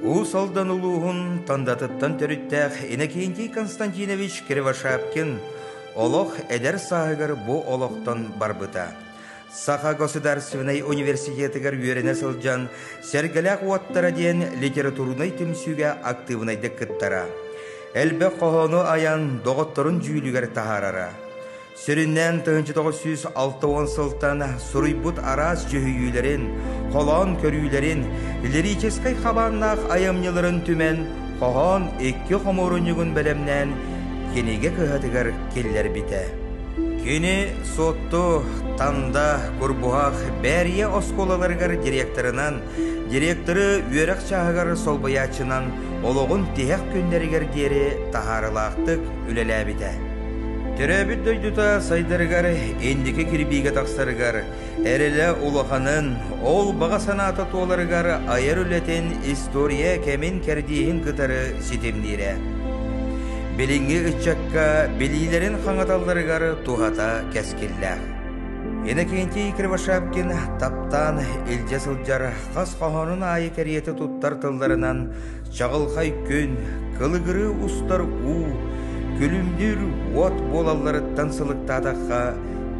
Усалдан улуғын тандатыттан төріттәқ Иннокентий Константинович Кривошапкин олох эдер сағығыр бұ олохтан барбыта. Саха государственный университетігер үйеріне сылжан сәргіләқ уаттара ден литературный түмсуге активнайды кыттара. Әлбі қоғыны аян доғыттырын жүйілігер тахарара. Сөріннен 1960 сылтан Сурыйбут арас жүйілерін, қолан көрүйлерін, лирическай хабаннақ аямныларын түмен, қоған екі қоморынығын бәлемнен кенеге көхатығар келлер біті. Кені сотту танда көрбуғақ бәрие осколаларғар директоры үйерек чағығар солбаячынан олығын тияқ көндерігер дері тахарылақтық үлелі біті. Төрәбіт дөйдута сайдарыгар, ендеке кірбейге тақсарыгар, әрілі улаханын, ол баға санаты толарыгар айыр үлетен история кәмен кәрдейін кытары сетемнері. Белінге үтчакка белейлерін қаңаталарыгар туғата кәскелләқ. Иннокентий Кривошапкин таптан елже сылжар қас қағанын айы кәриеті тұттар тылдарынан чағылқай күн, кылыгыры ұстар у, Күлімдер от болаларыттан сылықтадаққа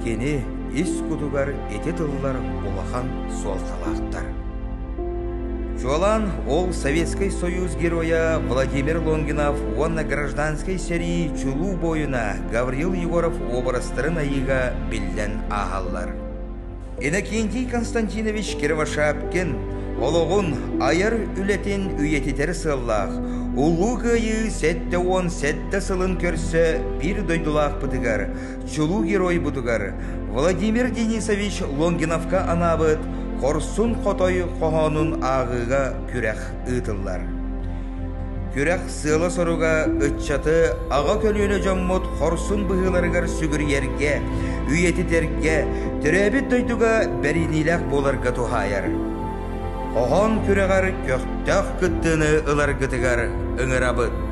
кені ес күтігар ете тылылар олахан суалталақтар. Жолан ол Советский Союз героя Владимир Лонгинов онна гражданской серии чулу бойына Гаврил Егоров обрастырын айыға білден ағалар. Иннокентий Константинович Кривошапкин олығын айыр үлетін үйететер сыллақ, Улу гайы сәтті он сәтті сылын көрсі бір дойдулақ бұдығар, чулу герой бұдығар. Владимир Денисович Лонгиновка анабыд, қорсын қотой қоғанын ағыға күрәқ ұтылар. Күрәқ сылы соруға ұтчаты аға көліне жаммыд қорсын бұғыларығар сүгір ерге, үйететерге, түрәбіт дойдуға бәріниләқ боларға тухайар. Оған күрәғар көқтәқ күттіні ұлар күтігар ұңырабыд.